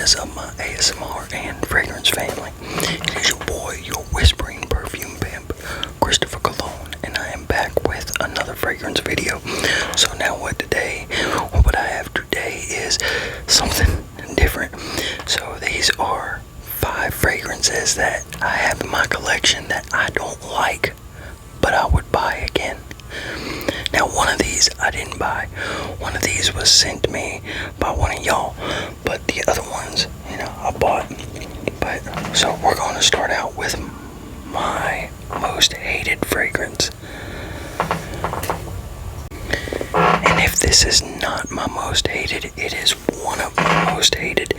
is up, my ASMR and fragrance family? It is your boy, your whispering perfume pimp, Christopher Cologne, and I am back with another fragrance video. So now what I have today is something different. So these are 5 fragrances that I have in my collection that I don't like, but I would buy again. Now one of these I didn't buy. One of these was sent to me by one of y'all, but the other ones, I bought. But so we're going to start out with my most hated fragrance. And if this is not my most hated, it is one of my most hated.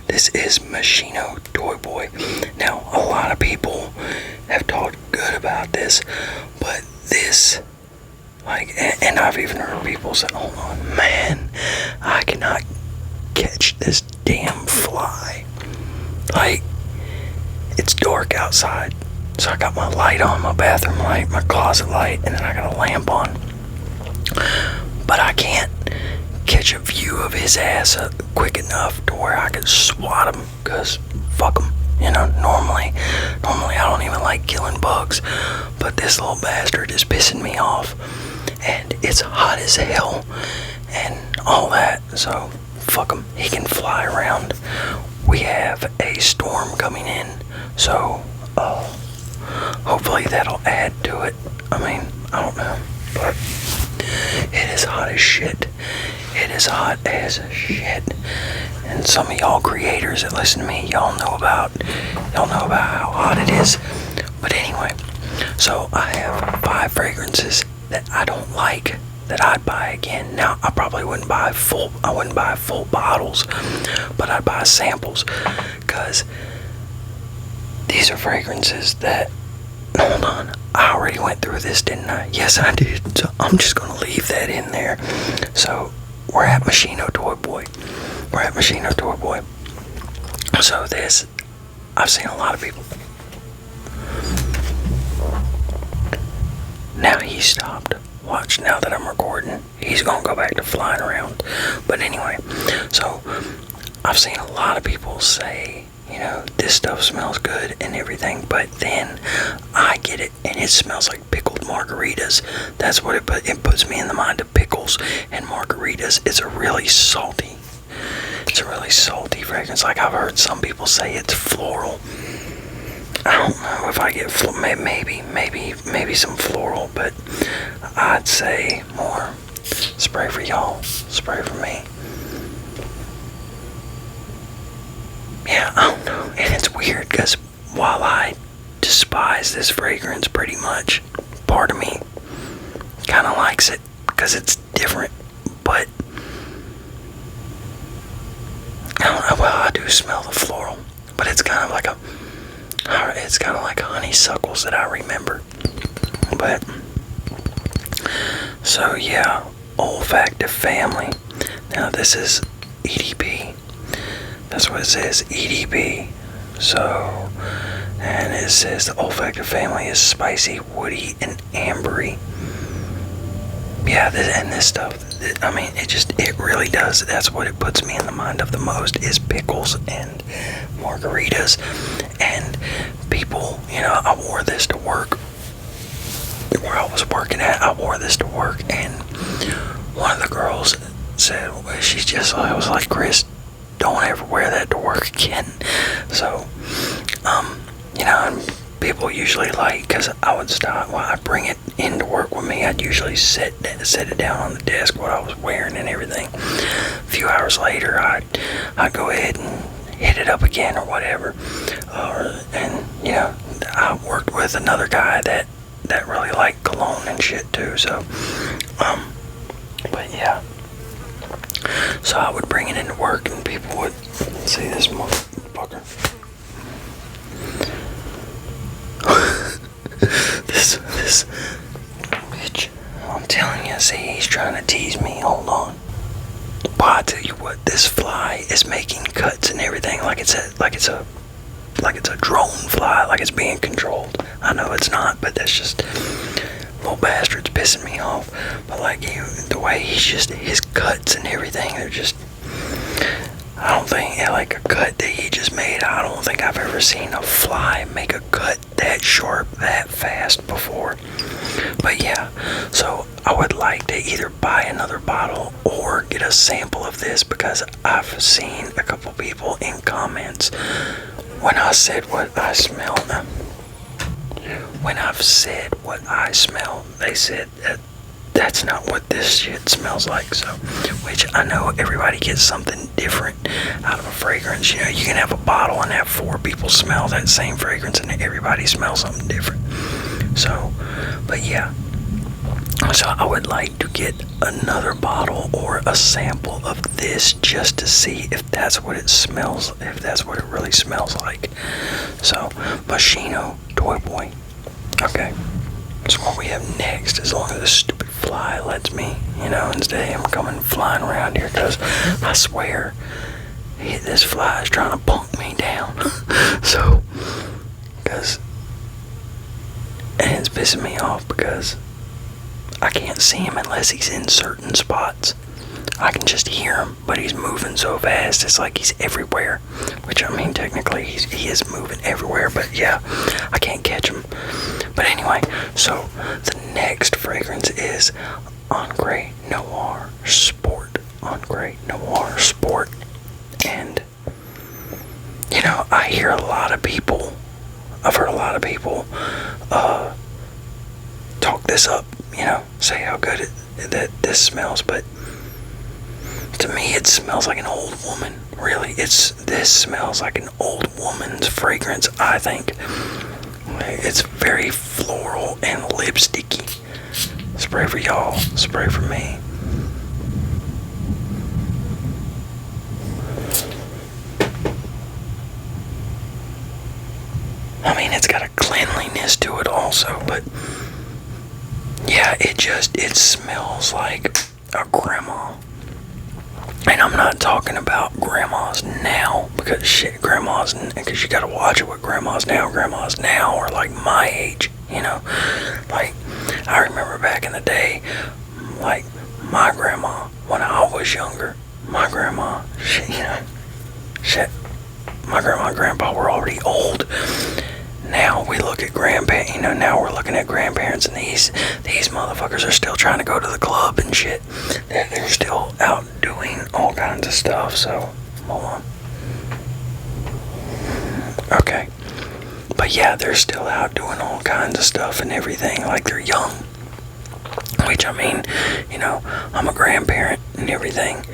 This is Moschino Toy Boy. Now a lot of people have talked good about this, but this, and I've even heard people say, hold on, man, I cannot catch this damn fly. It's dark outside, so I got my light on, my bathroom light, my closet light, and then I got a lamp on. But I can't catch a view of his ass quick enough to where I could swat him, because fuck him. Normally I don't even like killing bugs, but this little bastard is pissing me off. And it's hot as hell and all that, so fuck him. He can fly around. We have a storm coming in, so hopefully that'll add to it. I don't know, but it is hot as shit. It is hot as shit. And some of y'all creators that listen to me, y'all know about how hot it is. But anyway, so I have 5 fragrances that I don't like that I'd buy again. Now I probably wouldn't buy full bottles, but I'd buy samples, because these are fragrances that, hold on, I already went through this, didn't I? Yes, I did. So I'm just gonna leave that in there. So we're at Moschino Toy Boy. So this, I've seen a lot of people. Now he stopped. Watch, now that I'm recording, he's gonna go back to flying around. But anyway, so I've seen a lot of people say, this stuff smells good and everything, but then I get it and it smells like pickled margaritas. That's what it puts me in the mind of pickles and margaritas. It's a really salty fragrance. Like, I've heard some people say it's floral. I don't know if I get maybe some floral, but I'd say more spray for y'all, spray for me. Yeah, I don't know, and it's weird because while I despise this fragrance pretty much, part of me kind of likes it because it's different, but I don't know, well, I do smell the floral, but it's kind of like honeysuckles that I remember. But so yeah, olfactive family. Now this is EDP. That's what it says, EDP. So, and it says the olfactive family is spicy, woody, and ambery. Yeah, this stuff, it really does. That's what it puts me in the mind of the most, is pickles and margaritas. And people, I wore this to work. Where I was working at, I wore this to work, and one of the girls said, I was like, Chris, don't ever wear that to work again. So, and people usually because I would stop, I'd bring it into work with me. I'd usually set it down on the desk, what I was wearing and everything. A few hours later, I'd go ahead and hit it up again or whatever. I worked with another guy that really liked cologne and shit too. So, but yeah. So I would bring it into work and people would see this motherfucker. this bitch. I'm telling you, see, he's trying to tease me. Hold on. But I tell you what, this fly is making cuts and everything like it's a drone fly, like it's being controlled. I know it's not, but that's just, little bastard's pissing me off. But the way his cuts and everything, they're just, I don't think, like a cut that he just made. I don't think I've ever seen a fly make a cut that sharp, that fast before. But yeah, so I would like to either buy another bottle or get a sample of this, because I've seen a couple people in comments when I said what I smelled. When I've said what I smell, they said that that's not what this shit smells like. So, which I know everybody gets something different out of a fragrance. You know, you can have a bottle and have 4 people smell that same fragrance and everybody smells something different. So, but yeah. So I would like to get another bottle or a sample of this just to see if that's what it smells, if that's what it really smells like. So, Moschino Toy Boy. Okay. That's what we have next, as long as this stupid fly lets me, you know, instead I'm coming flying around here, because I swear this fly is trying to punk me down. So, because, and it's pissing me off because I can't see him unless he's in certain spots. I can just hear him, but he's moving so fast, it's like he's everywhere. Which, I mean, technically he is moving everywhere, but yeah, I can't catch him. But anyway, so the next fragrance is Engrais Noir Sport. Engrais Noir Sport. And, you know, I've heard a lot of people talk this up, you know, say how good that this smells, but to me it smells like an old woman. Really, this smells like an old woman's fragrance, I think. It's very floral and lipsticky. Spray for y'all, spray for me. I mean, it's got a cleanliness to it also, but yeah, it smells like a grandma. And I'm not talking about grandmas now, because shit, because you gotta watch it with grandmas now are like my age, you know. Like, I remember back in the day, like, my grandma, when I was younger, my grandma, my grandma and grandpa were already old. Now we look at now we're looking at grandparents, and these motherfuckers are still trying to go to the club and shit. They're still out doing all kinds of stuff, so, hold on. Okay. But yeah, they're still out doing all kinds of stuff and everything, like they're young. Which, I mean, you know, I'm a grandparent and everything.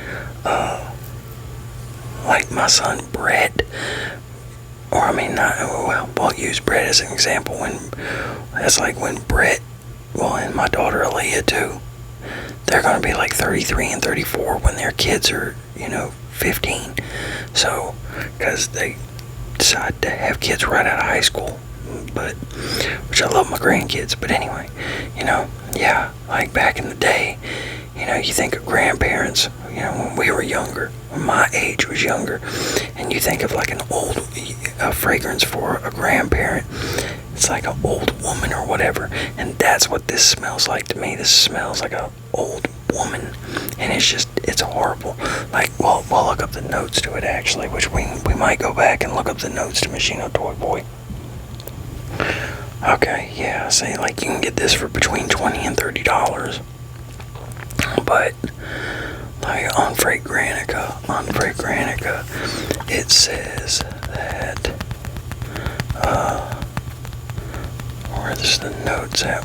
Like my son Brett, or I mean, we'll use Brett as an example. When Brett, and my daughter Aaliyah too, they're gonna be like 33 and 34 when their kids are, 15. So, because they decide to have kids right out of high school, which I love my grandkids. But anyway, yeah, like back in the day, you think of grandparents, when we were younger, when my age was younger, and you think of like an old fragrance for a grandparent, it's like an old woman or whatever, and that's what this smells like to me. This smells like an old woman, and it's horrible. Like, we'll look up the notes to it actually, which we might go back and look up the notes to Moschino Toy Boy. Okay, yeah, say like you can get this for between $20 and $30. But like on Fragrantica, it says that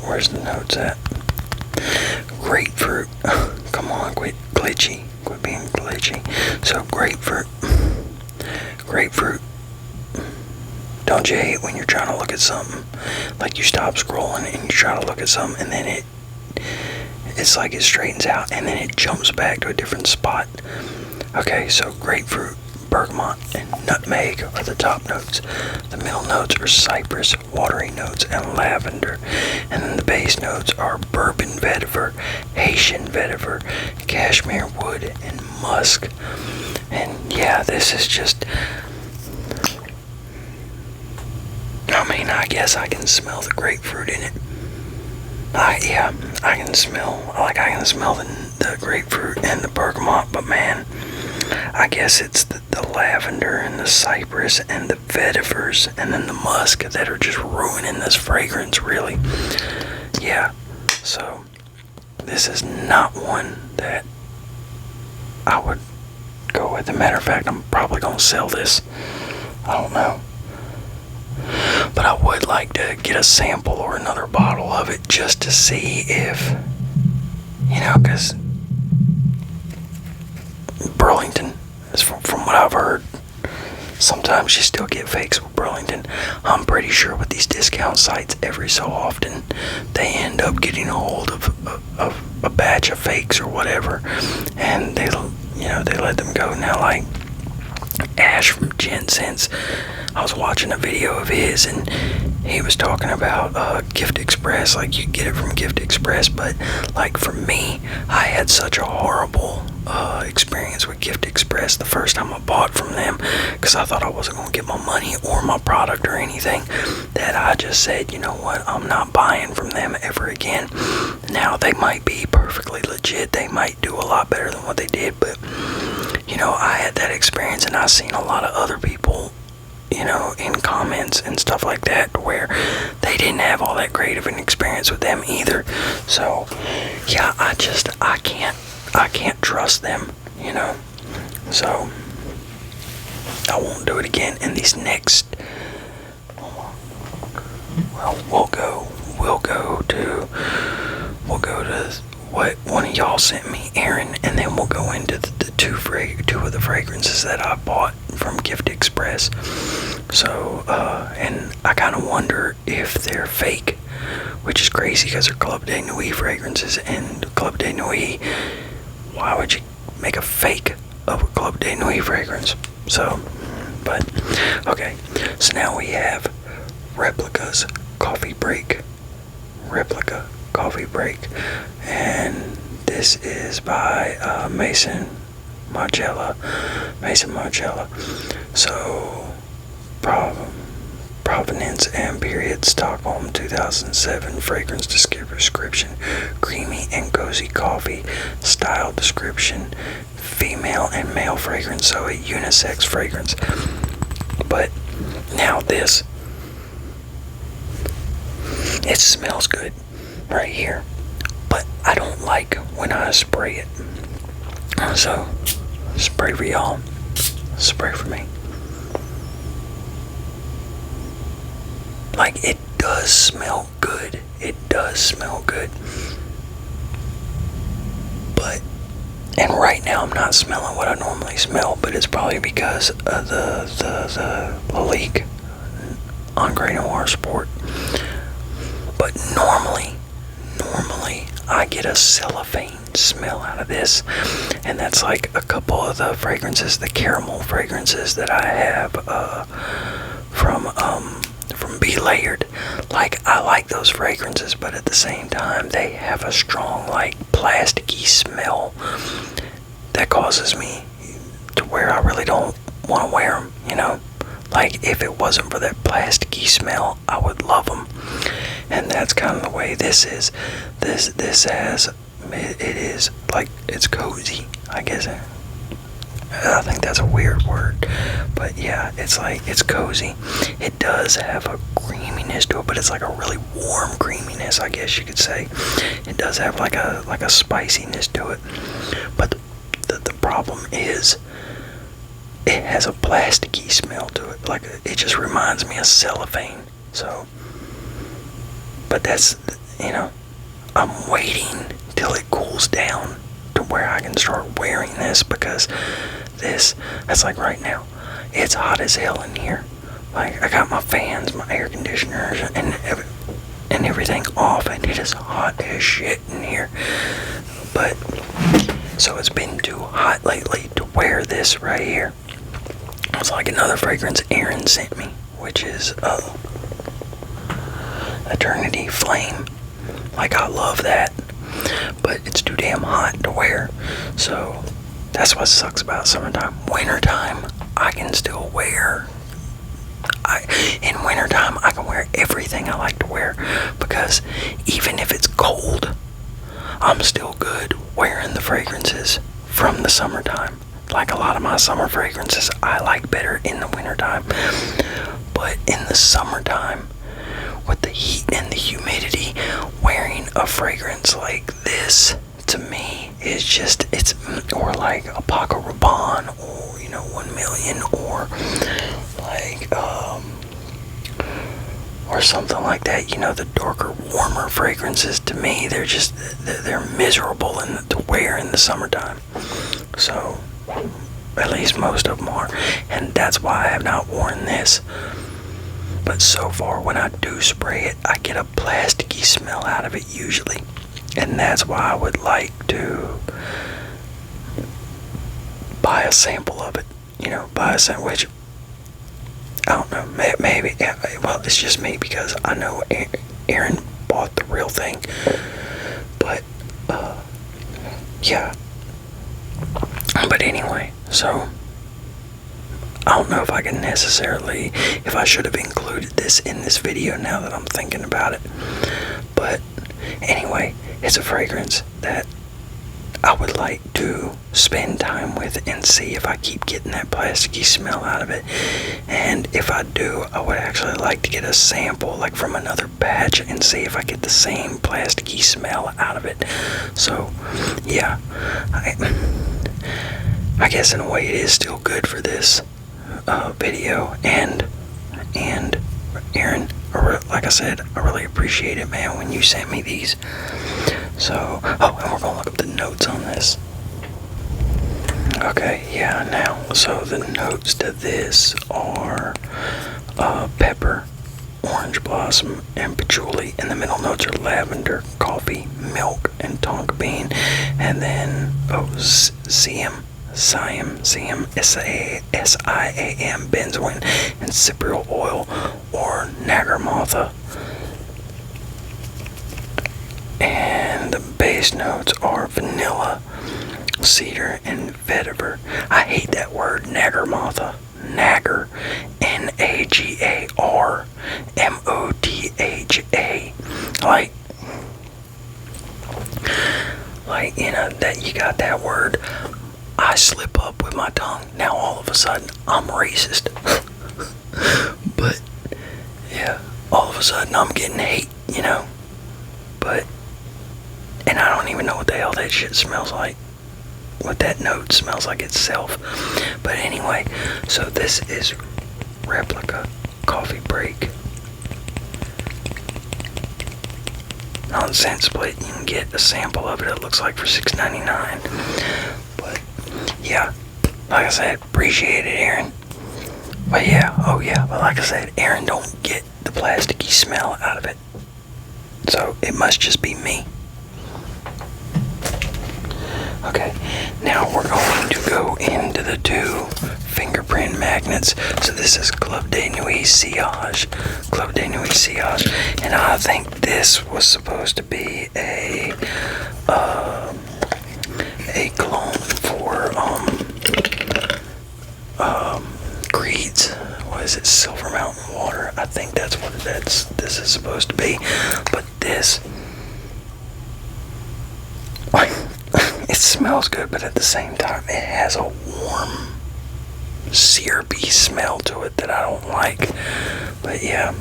where's the notes at? Grapefruit. Come on, quit being glitchy. So grapefruit. Don't you hate when you're trying to look at something, like you stop scrolling and you try to look at something, and then it's like it straightens out and then it jumps back to a different spot? Okay, so grapefruit, bergamot, and nutmeg are the top notes. The middle notes are cypress, watery notes, and lavender. And then the base notes are bourbon vetiver, Haitian vetiver, cashmere wood, and musk. And yeah, this is just... I guess I can smell the grapefruit in it. I can smell the grapefruit and the bergamot, but man, I guess it's the lavender and the cypress and the vetivers and then the musk that are just ruining this fragrance, really. Yeah, so this is not one that I would go with. As a matter of fact, I'm probably going to sell this. I don't know. But I would like to get a sample or another bottle of it just to see if, because Burlington, from what I've heard, sometimes you still get fakes with Burlington. I'm pretty sure with these discount sites, every so often, they end up getting a hold of a batch of fakes or whatever, and they let them go. Now, like Ash from Jensen's, I was watching a video of his, and he was talking about Gift Express, like you get it from Gift Express, but like for me, I had such a horrible experience with Gift Express the first time I bought from them, because I thought I wasn't going to get my money or my product or anything, that I just said, you know what, I'm not buying from them ever again. Now, they might be perfectly legit, they might do a lot better than what they did, but I had that experience, and I've seen a lot of other people in comments and stuff like that, where they didn't have all that great of an experience with them either. So yeah, I can't trust them, so I won't do it again. In these next, well, we'll go to what one of y'all sent me, Aaron, and then we'll go into the two of the fragrances that I bought from Gift Express. So, and I kind of wonder if they're fake, which is crazy because they're Club de Nuit fragrances, and Club de Nuit, why would you make a fake of a Club de Nuit fragrance? So, but, okay, so now we have Replica's Coffee Break. Replica Coffee Break, and this is by Mason Margiela. So provenance and period, Stockholm 2007. Fragrance description: creamy and cozy coffee. Style description: female and male fragrance, so a unisex fragrance. But now this, it smells good right here, but I don't like when I spray it. So, spray for y'all, spray for me. Like, it does smell good. But, and right now I'm not smelling what I normally smell, but it's probably because of the Lalique on Grey Noir Sport. But normally I get a cellophane smell out of this, and that's like a couple of the fragrances, the caramel fragrances that I have from Be Layered. Like, I like those fragrances, but at the same time they have a strong, like, plasticky smell that causes me to where I really don't want to wear them, Like, if it wasn't for that plasticky smell, I would love them. And that's kind of the way this is. This has, it is like, it's cozy, I guess. I think that's a weird word, but yeah, it's like, it's cozy. It does have a creaminess to it, but it's like a really warm creaminess, I guess you could say. It does have like a spiciness to it, but the problem is, it has a plasticky smell to it. Like, it just reminds me of cellophane. So, but that's, I'm waiting till it cools down to where I can start wearing this, because that's like right now, it's hot as hell in here. Like, I got my fans, my air conditioners, and everything off, and it is hot as shit in here. But, so it's been too hot lately to wear this right here. It's like another fragrance Aaron sent me, which is Eternity Flame. Like, I love that, but it's too damn hot to wear. So that's what sucks about summertime. Wintertime, I can still wear. In wintertime, I can wear everything I like to wear, because even if it's cold, I'm still good wearing the fragrances from the summertime. like a lot of my summer fragrances, I like better in the wintertime. But in the summertime, with the heat and the humidity, wearing a fragrance like this, to me, is just, or like a Paco Rabanne, or, 1 Million, or like, or something like that, the darker, warmer fragrances, to me, they're miserable to wear in the summertime. So, at least most of them are, and that's why I have not worn this. But so far, when I do spray it, I get a plasticky smell out of it usually, and that's why I would like to buy a sample of it, buy a sample, which, I don't know, maybe, well, it's just me, because I know Aaron bought the real thing, but, yeah, but anyway, so, I don't know if I can necessarily, if I should have included this in this video now that I'm thinking about it, but anyway, it's a fragrance that I would like to spend time with and see if I keep getting that plasticky smell out of it. And if I do, I would actually like to get a sample, like from another batch, and see if I get the same plasticky smell out of it. So, yeah, I guess in a way it is still good for this video. And Aaron, like I said, I really appreciate it, man, when you sent me these. So, oh, and we're gonna look up the notes on this. Okay, yeah, now, so the notes to this are pepper, orange blossom, and patchouli, and the middle notes are lavender, coffee, milk, and tonka bean, and then, siam, S-I-A-M, benzoin, and cypriol oil, or nagarmotha. And the base notes are vanilla, cedar, and vetiver. I hate that word, nagarmotha. Nagar, Nagarmotha. Like, that you got that word. I slip up with my tongue. Now all of a sudden, I'm racist. But, yeah, all of a sudden I'm getting hate, But, and I don't even know what the hell that shit smells like. What that note smells like itself. But anyway, so this is Replica Coffee Break. On ScentSplit, you can get a sample of it. It looks like for $6.99. But yeah, like I said, appreciate it, Aaron. But yeah, but like I said, Aaron don't get the plasticky smell out of it. So it must just be me. Okay, now we're going to go into the two fingerprint magnets. So this is Club de Nuit Sillage. And I think this was supposed to be a clone for Creed's, what is it, Silver Mountain Water. I think that's what this is supposed to be. But this, it smells good, but at the same time, it has a warm, syrupy smell to it that I don't like. But yeah,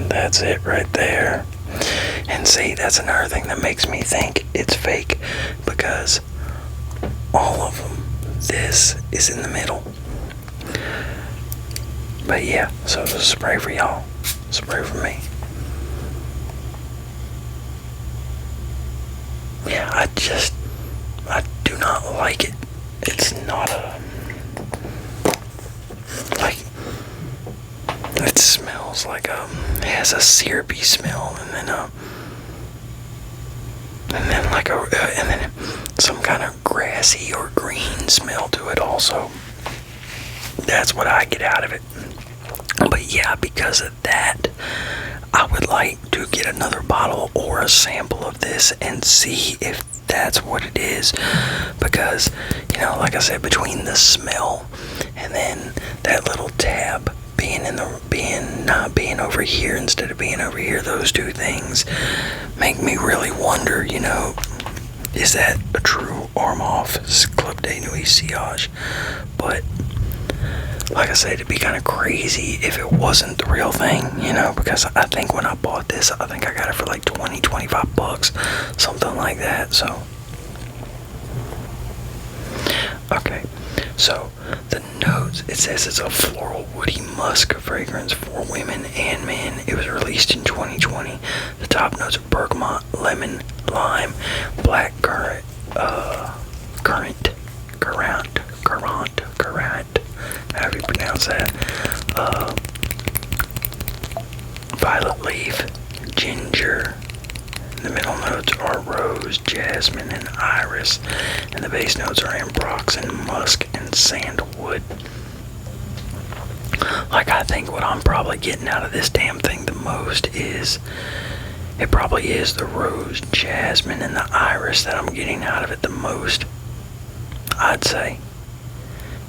that's it right there. And see, that's another thing that makes me think it's fake, because all of them, this is in the middle. But yeah, so it's a spray for y'all, spray for me. Yeah, I do not like it. It's not it smells like it has a syrupy smell, and then some kind of grassy or green smell to it also. That's what I get out of it. But yeah, because of that, I would like to get another bottle or a sample of this and see if that's what it is. Because, like I said, between the smell and then that little tab not being over here instead of being over here, those two things make me really wonder, is that a true arm off Club de Nuit sillage. But like I said, it'd be kind of crazy if it wasn't the real thing, you know, because I think when I bought this, I think I got it for like 25 bucks, something like that. So okay, so the notes, it says it's a floral woody musk fragrance for women and men. It was released in 2020. The top notes are bergamot, lemon, lime, black currant, however you pronounce that, violet leaf, ginger. The middle notes are rose, jasmine, and iris, and the base notes are ambroxan, musk, and sandalwood. Like, I think what I'm probably getting out of this damn thing the most is, it probably is the rose, jasmine, and the iris that I'm getting out of it the most, I'd say.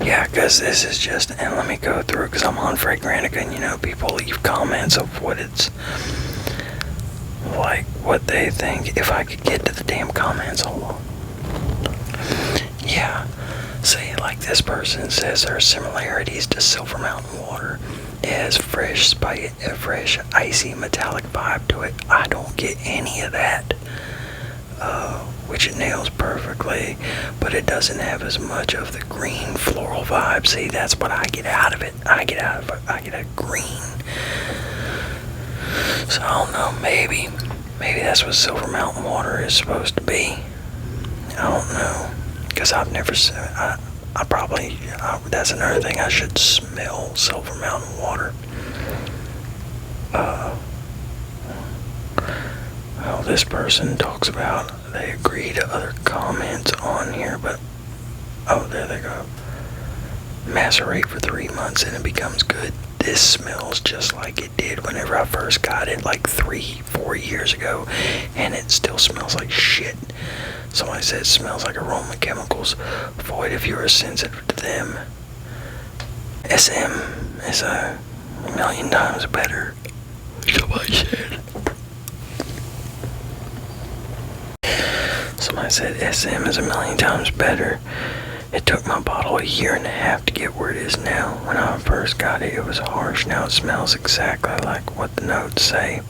Yeah, because this is just, and let me go through, because I'm on Fragrantica, and you know, people leave comments of what it's like, what they think. If I could get to the damn comments, hold on. Yeah, see, like this person says there are similarities to Silver Mountain water. It has fresh, icy, metallic vibe to it. I don't get any of that, which it nails perfectly, but it doesn't have as much of the green floral vibe. See, that's what I get out of it. I get a green. So I don't know, maybe that's what Silver Mountain water is supposed to be. I don't know, because I've never seen, that's another thing, I should smell Silver Mountain water. Well, this person talks about they agree to other comments on here, but oh, there they go. Macerate for 3 months and it becomes good. This smells just like it did whenever I first got it, like 3-4 years ago, and it still smells like shit. Somebody said it smells like aroma chemicals. Avoid if you are sensitive to them. SM is a million times better. Somebody said SM is a million times better. It took my bottle a year and a half to get where it is now. When I first got it, it was harsh. Now it smells exactly like what the notes say.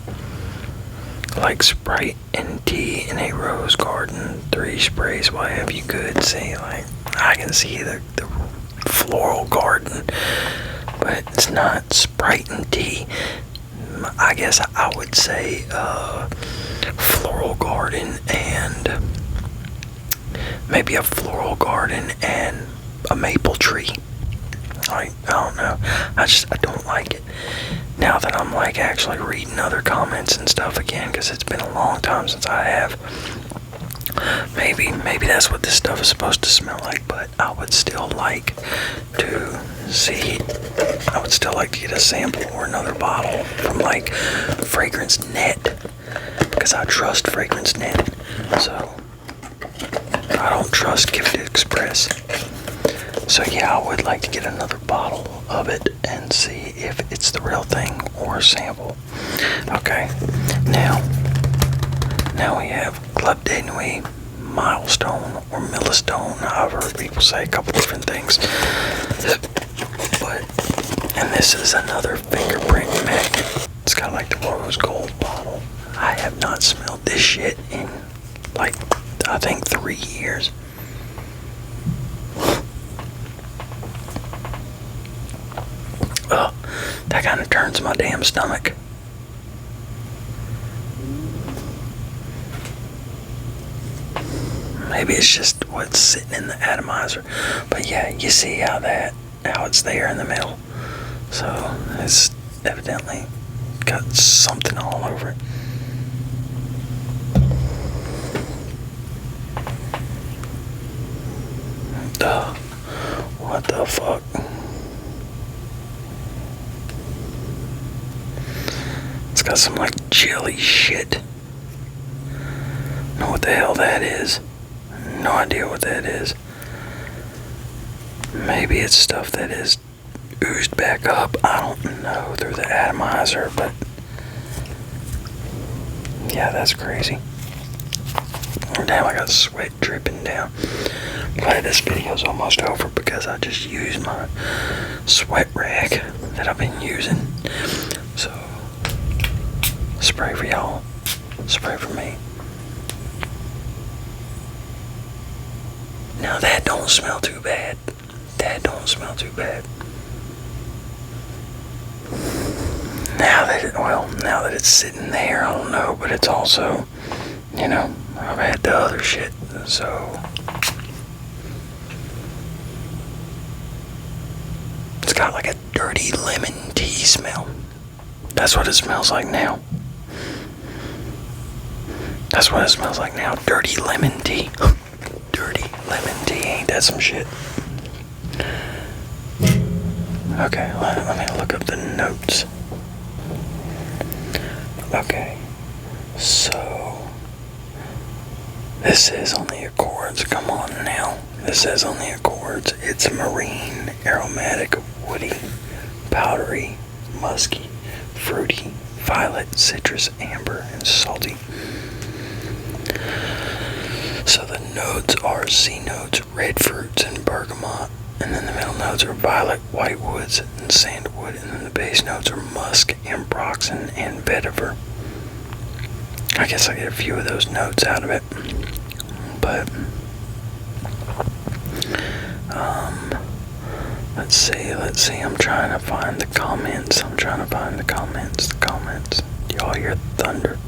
Like Sprite and tea in a rose garden. 3 sprays will have you good. See, like, I can see the floral garden, but it's not Sprite and tea. I guess I would say floral garden and maybe a floral garden and a maple tree. Like, I don't know. I don't like it. Now that I'm like actually reading other comments and stuff again, because it's been a long time since I have. Maybe that's what this stuff is supposed to smell like, but I would still like to see. I would still like to get a sample or another bottle from like Fragrance Net, because I trust Fragrance Net. So I don't trust Gift Express. So yeah, I would like to get another bottle of it and see if it's the real thing or a sample. Okay, now we have Club de Nuit, Milestone, or Millestone. I've heard people say a couple different things. And this is another fingerprint magnet. It's got like the rose gold bottle. I have not smelled this shit in like, I think 3 years. Ugh, that kind of turns my damn stomach. Maybe it's just what's sitting in the atomizer. But yeah, you see how it's there in the middle. So it's evidently got something all over it. What the fuck? It's got some like jelly shit. Know what the hell that is? No idea what that is. Maybe it's stuff that is oozed back up. I don't know, through the atomizer, but yeah, that's crazy. Damn, I got sweat dripping down. Glad this video's almost over because I just used my sweat rag that I've been using. So, spray for y'all, spray for me. Now that don't smell too bad. That don't smell too bad. Now that it's sitting there, I don't know, but it's also, you know, I've had the other shit, so it's got like a dirty lemon tea smell. That's what it smells like now. That's what it smells like now. Dirty lemon tea. Dirty lemon tea. Ain't that some shit? Okay, let me look up the notes. Okay, so this says on the Accords, come on now. This says on the Accords, it's marine, aromatic, woody, powdery, musky, fruity, violet, citrus, amber, and salty. So the notes are C notes, red fruits, and bergamot. And then the middle notes are violet, whitewoods, and sandalwood. And then the base notes are musk, ambroxan, and vetiver. I guess I get a few of those notes out of it. But, let's see. I'm trying to find the comments. The comments. Do y'all hear thunder?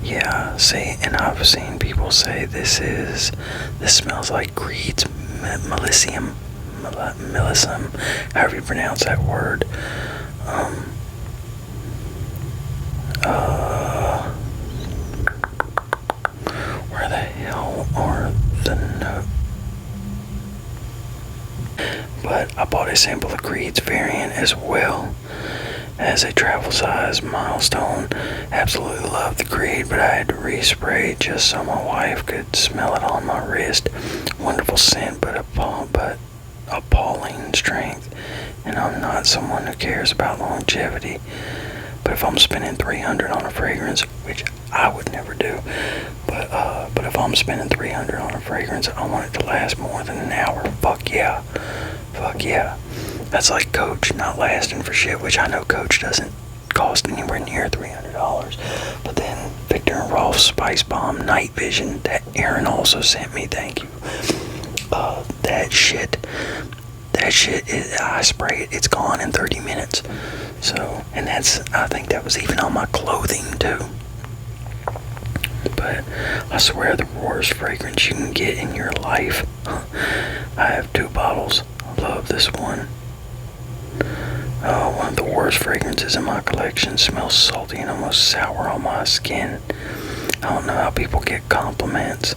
Yeah, see, and I've seen people say this smells like Creed's Melissum, however you pronounce that word. Where the hell are the notes? But I bought a sample of Creed's variant as well as a travel size milestone. Absolutely love the Creed, but I had to respray just so my wife could smell it on my wrist. Wonderful scent, but appalling strength. And I'm not someone who cares about longevity. But if I'm spending $300 on a fragrance, which I would never do, but if I'm spending $300 on a fragrance, I want it to last more than an hour. Fuck yeah. That's like Coach not lasting for shit, which I know Coach doesn't cost anywhere near $300. But then Victor and Rolf's Spice Bomb Night Vision that Aaron also sent me, thank you. That shit, I spray it, it's gone in 30 minutes. So, and I think that was even on my clothing too. But I swear the worst fragrance you can get in your life. I have 2 bottles. I love this one. One of the worst fragrances in my collection. Smells salty and almost sour on my skin. I don't know how people get compliments.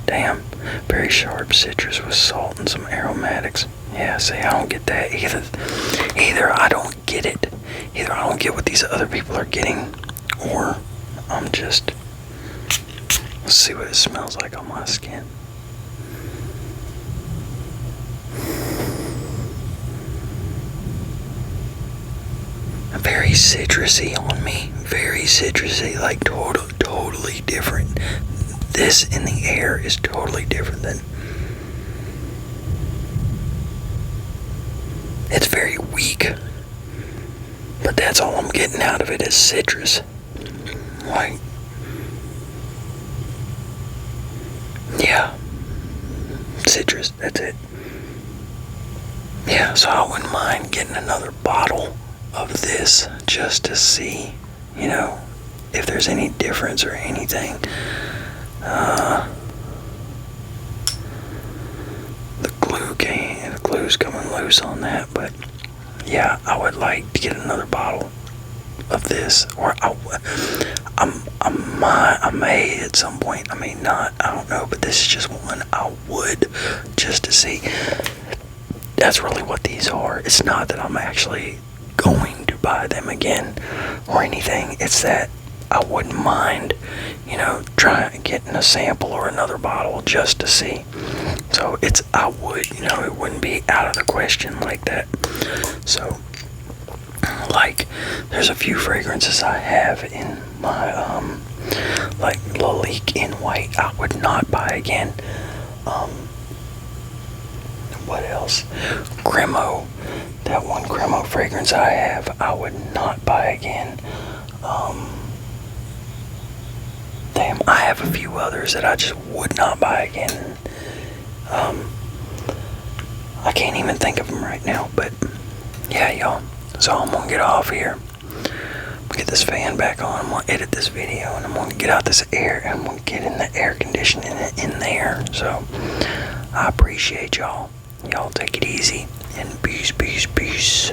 Damn. Very sharp citrus with salt and some aromatics. Yeah, see, I don't get that either. Either I don't get it. Either I don't get what these other people are getting, or I'm just... Let's see what it smells like on my skin. Very citrusy on me. Very citrusy, like totally different. This in the air is totally different than... It's very weak. But that's all I'm getting out of it is citrus. Like... Yeah. Citrus, that's it. Yeah, so I wouldn't mind getting another bottle of this just to see, you know, if there's any difference or anything. The glue's coming loose on that, but yeah, I would like to get another bottle of this, or I may at some point. I may not. I don't know, but this is just one I would, just to see. That's really what these are. It's not that I'm actually going to buy them again or anything. It's that I wouldn't mind, you know, trying getting a sample or another bottle just to see. So I would, you know, it wouldn't be out of the question like that. So, like, there's a few fragrances I have in my Like Lalique in white, I would not buy again. What else? Cremo. That one Cremo fragrance I have, I would not buy again. Damn, I have a few others that I just would not buy again. I can't even think of them right now, but yeah, y'all. So I'm gonna get off here. Get this fan back on. I'm gonna edit this video, and I'm gonna get out this air, and I'm gonna get in the air conditioning in there. So I appreciate y'all. Y'all take it easy, and peace, peace, peace.